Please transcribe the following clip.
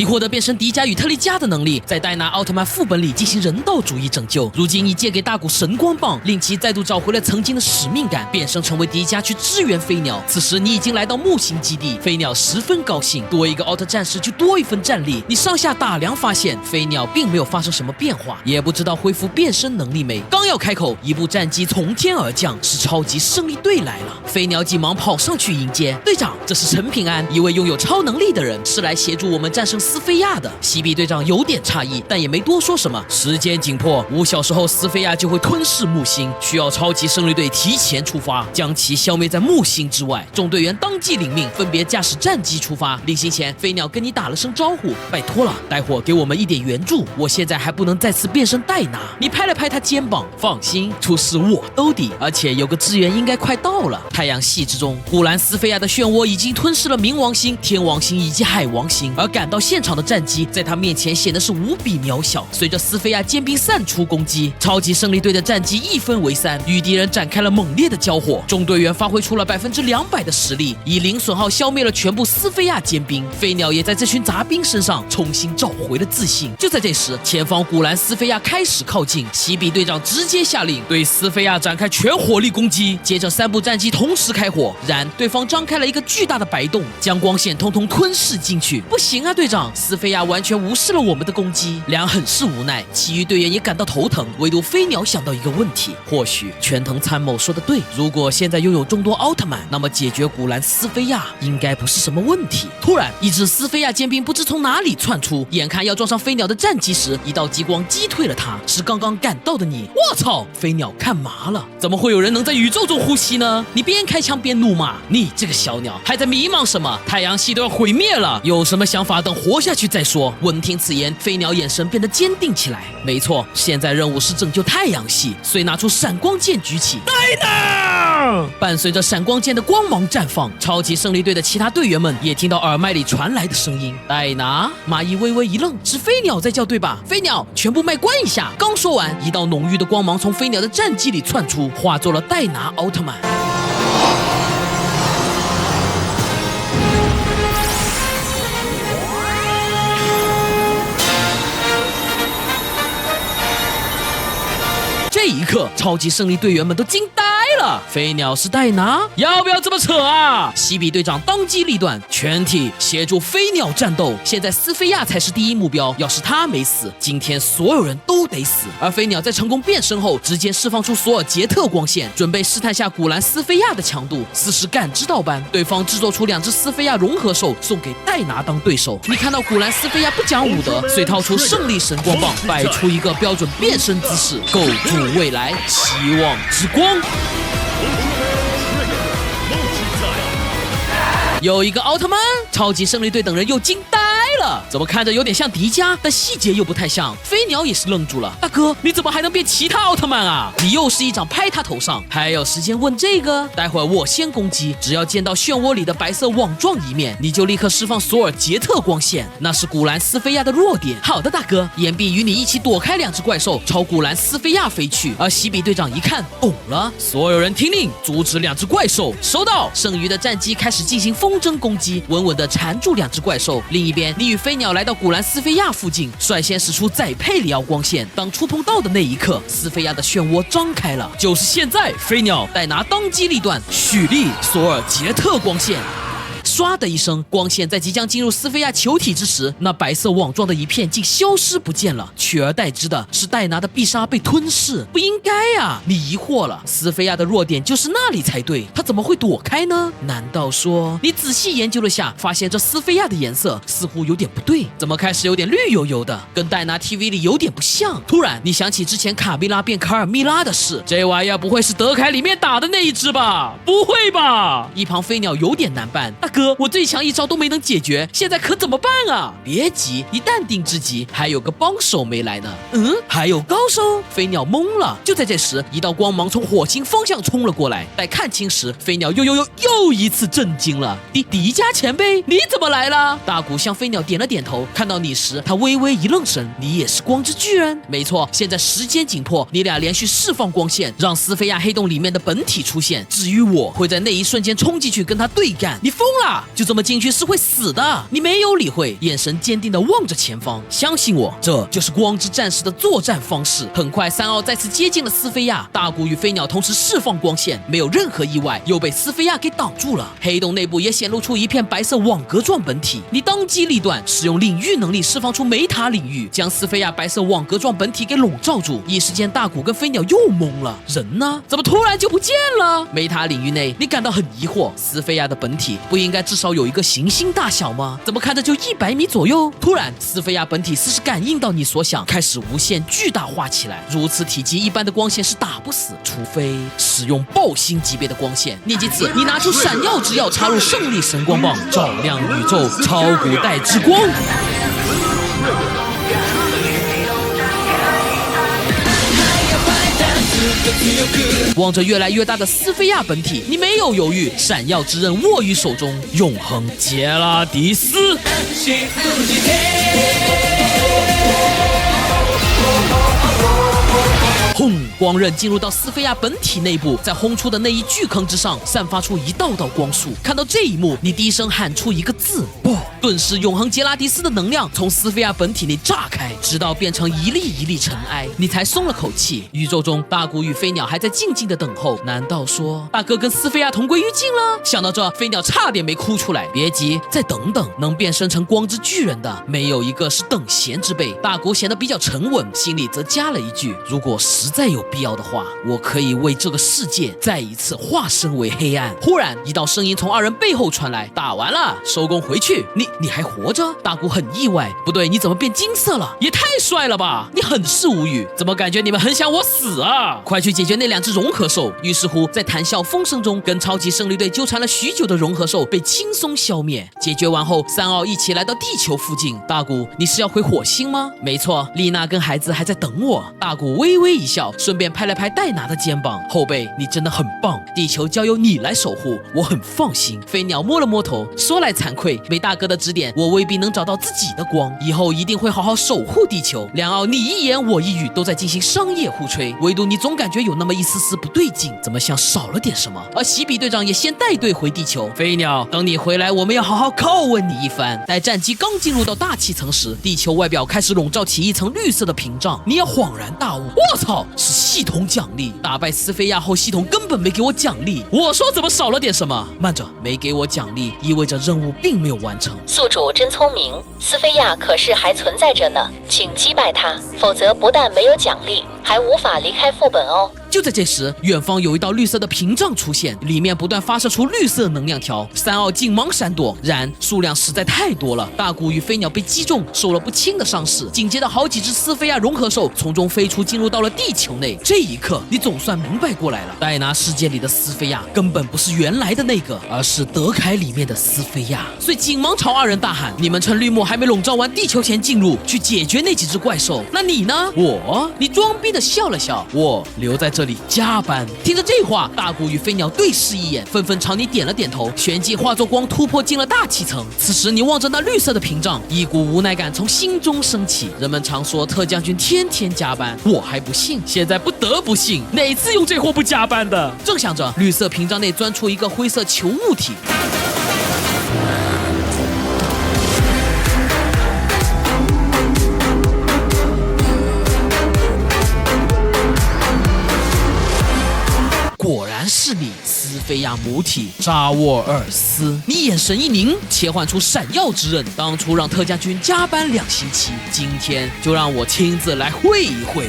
你获得变身迪迦与特利迦的能力，在戴拿奥特曼副本里进行人道主义拯救。如今你借给大古神光棒，令其再度找回了曾经的使命感，变身成为迪迦去支援飞鸟。此时你已经来到木星基地，飞鸟十分高兴，多一个奥特战士就多一份战力。你上下打量发现，飞鸟并没有发生什么变化，也不知道恢复变身能力没。刚要开口，一部战机从天而降，是超级胜利队来了。飞鸟急忙跑上去迎接队长，这是陈平安，一位拥有超能力的人，是来协助我们战胜斯菲亚的。西比队长有点诧异，但也没多说什么。时间紧迫，5小时后斯菲亚就会吞噬木星，需要超级胜利队提前出发，将其消灭在木星之外。众队员当即领命，分别驾驶战机出发。临行前，飞鸟跟你打了声招呼，拜托了，待会儿给我们一点援助，我现在还不能再次变身戴拿。你拍了拍他肩膀，放心，出事我兜底，而且有个支援应该快到了。太阳系之中，古兰斯菲亚的漩涡已经吞噬了冥王星、天王星以及海王星，而赶到现场的战机在他面前显得是无比渺小。随着斯菲亚尖兵散出攻击，超级胜利队的战机一分为3，与敌人展开了猛烈的交火。众队员发挥出了200%的实力，以零损耗消灭了全部斯菲亚尖兵。飞鸟也在这群杂兵身上重新找回了自信。就在这时，前方古兰斯菲亚开始靠近，西比队长直接下令对斯菲亚展开全火力攻击。接着3部战机同时开火，然对方张开了一个巨大的白洞，将光线通通吞噬进去。不行啊，队长，斯菲亚完全无视了我们的攻击。梁很是无奈，其余队员也感到头疼，唯独飞鸟想到一个问题，或许全藤参谋说的对，如果现在拥有众多奥特曼，那么解决古兰斯菲亚应该不是什么问题。突然，一支斯菲亚尖兵不知从哪里窜出，眼看要撞上飞鸟的战机时，一道激光击退了他。是刚刚赶到的你。我操！飞鸟看麻了，怎么会有人能在宇宙中呼吸呢？你边开枪边怒骂，你这个小鸟还在迷茫什么？太阳系都要毁灭了，有什么想法等活下去再说。闻听此言，飞鸟眼神变得坚定起来。没错，现在任务是拯救太阳系，遂拿出闪光剑举起。戴拿！伴随着闪光剑的光芒绽放，超级胜利队的其他队员们也听到耳麦里传来的声音。戴拿！蚂蚁微微一愣，是飞鸟在叫对吧？飞鸟，全部麦关一下。刚说完，一道浓郁的光芒从飞鸟的战机里窜出，化作了戴拿奥特曼。这一刻，超级胜利队员们都惊呆了。飞鸟是戴拿，要不要这么扯啊？西比队长当机立断，全体协助飞鸟战斗。现在斯菲亚才是第一目标，要是他没死，今天所有人都得死。而飞鸟在成功变身后，直接释放出索尔杰特光线，准备试探下古兰斯菲亚的强度。此时感知到般，对方制作出2只斯菲亚融合兽送给戴拿当对手。你看到古兰斯菲亚不讲武德，遂掏出胜利神光棒，摆出一个标准变身姿势，构筑未来，希望之光。有一个奥特曼，超级胜利队等人又惊呆了，怎么看着有点像迪迦，但细节又不太像。飞鸟也是愣住了，大哥，你怎么还能变其他奥特曼啊？你又是一掌拍他头上，还有时间问这个？待会儿我先攻击，只要见到漩涡里的白色网状一面，你就立刻释放索尔杰特光线，那是古兰斯菲亚的弱点。好的，大哥，言必与你一起躲开2只怪兽，朝古兰斯菲亚飞去。而西比队长一看懂了，所有人听令，阻止2只怪兽。收到。剩余的战机开始进行风筝攻击，稳稳地缠住2只怪兽。另一边，你与飞鸟来到古兰斯菲亚附近，率先使出载佩里奥光线。当触碰到的那一刻，斯菲亚的漩涡张开了。就是现在，飞鸟戴拿当机立断，蓄力索尔杰特光线。唰的一声，光线在即将进入斯菲亚球体之时，那白色网状的一片竟消失不见了，取而代之的是戴拿的必杀被吞噬。不应该啊！你疑惑了，斯菲亚的弱点就是那里才对，他怎么会躲开呢？难道说你仔细研究了下，发现这斯菲亚的颜色似乎有点不对，怎么开始有点绿油油的，跟戴拿 TV 里有点不像？突然你想起之前卡蜜拉变卡尔蜜拉的事，这玩意儿不会是德凯里面打的那一只吧？不会吧？一旁飞鸟有点难办，大哥，我最强一招都没能解决，现在可怎么办啊？别急，你淡定之极，还有个帮手没来呢。还有高手？飞鸟懵了。就在这时，一道光芒从火星方向冲了过来。待看清时，飞鸟又一次震惊了。迪迦前辈，你怎么来了？大古向飞鸟点了点头，看到你时，他微微一愣神，你也是光之巨人？没错，现在时间紧迫，你俩连续释放光线，让斯菲亚黑洞里面的本体出现。至于我，会在那一瞬间冲进去跟他对干。你疯了？呀，就这么进去是会死的。你没有理会，眼神坚定地望着前方，相信我，这就是光之战士的作战方式。很快，三奥再次接近了斯菲亚，大古与飞鸟同时释放光线，没有任何意外，又被斯菲亚给挡住了。黑洞内部也显露出一片白色网格状本体，你当机立断，使用领域能力释放出梅塔领域，将斯菲亚白色网格状本体给笼罩住。一时间，大古跟飞鸟又懵了，人呢？怎么突然就不见了？梅塔领域内，你感到很疑惑，斯菲亚的本体不应该至少有一个行星大小吗？怎么看着就100米左右？突然，斯菲亚本体似是感应到你所想，开始无限巨大化起来。如此体积，一般的光线是打不死，除非使用爆星级别的光线。念及此，你拿出闪耀之药，插入胜利神光棒，照亮宇宙，超古代之光。望着越来越大的斯菲亚本体，你没有犹豫，闪耀之刃握于手中，永恒杰拉迪斯。轰！光刃进入到斯菲亚本体内部，在轰出的那一巨坑之上，散发出一道道光束。看到这一幕，你低声喊出一个字：不！顿时，永恒杰拉迪斯的能量从斯菲亚本体内炸开，直到变成一粒一粒尘埃，你才松了口气。宇宙中，大古与飞鸟还在静静的等候。难道说大哥跟斯菲亚同归于尽了？想到这，飞鸟差点没哭出来。别急，再等等，能变身成光之巨人的，没有一个是等闲之辈。大古显得比较沉稳，心里则加了一句：如果实在有必要的话，我可以为这个世界再一次化身为黑暗。忽然，一道声音从二人背后传来：打完了，收工回去。你还活着？大古很意外，不对，你怎么变金色了？也太帅了吧！你很是无语，怎么感觉你们很想我死啊？快去解决那2只融合兽！于是乎，在谈笑风生中，跟超级胜利队纠缠了许久的融合兽被轻松消灭。解决完后，三奥一起来到地球附近。大古，你是要回火星吗？没错，丽娜跟孩子还在等我。大古微微一笑，顺便拍了拍戴拿的肩膀，后辈，你真的很棒，地球交由你来守护，我很放心。飞鸟摸了摸头，说来惭愧，没大哥的指点，我未必能找到自己的光，以后一定会好好守护地球。两奥你一言我一语，都在进行商业互吹，唯独你总感觉有那么一丝丝不对劲，怎么像少了点什么？而喜比队长也先带队回地球。飞鸟，等你回来，我们要好好拷问你一番。待战机刚进入到大气层时，地球外表开始笼罩起一层绿色的屏障，你也恍然大悟，我操，是系统奖励！打败斯菲亚后，系统根本没给我奖励。我说怎么少了点什么？慢着，没给我奖励，意味着任务并没有完成。宿主真聪明，斯菲亚可是还存在着呢，请击败他，否则不但没有奖励，还无法离开副本哦。就在这时，远方有一道绿色的屏障出现，里面不断发射出绿色能量条。三奥紧忙闪躲，然数量实在太多了，大古与飞鸟被击中，受了不轻的伤势。紧接着，好几只斯菲亚融合兽从中飞出，进入到了地球内。这一刻，你总算明白过来了，戴拿世界里的斯菲亚根本不是原来的那个，而是德凯里面的斯菲亚。遂紧忙朝二人大喊：“你们趁绿幕还没笼罩完地球前进入，去解决那几只怪兽。那你呢？”你装逼的笑了笑，我留在这里加班。听着这话，大古与飞鸟对视一眼，纷纷朝你点了点头，旋即化作光突破进了大气层。此时你望着那绿色的屏障，一股无奈感从心中升起。人们常说特将军天天加班，我还不信，现在不得不信，哪次用这货不加班的？正想着，绿色屏障内钻出一个灰色球物体。果然是你，斯菲亚母体扎沃尔斯。你眼神一凝，切换出闪耀之刃。当初让特将军加班2星期，今天就让我亲自来会一会。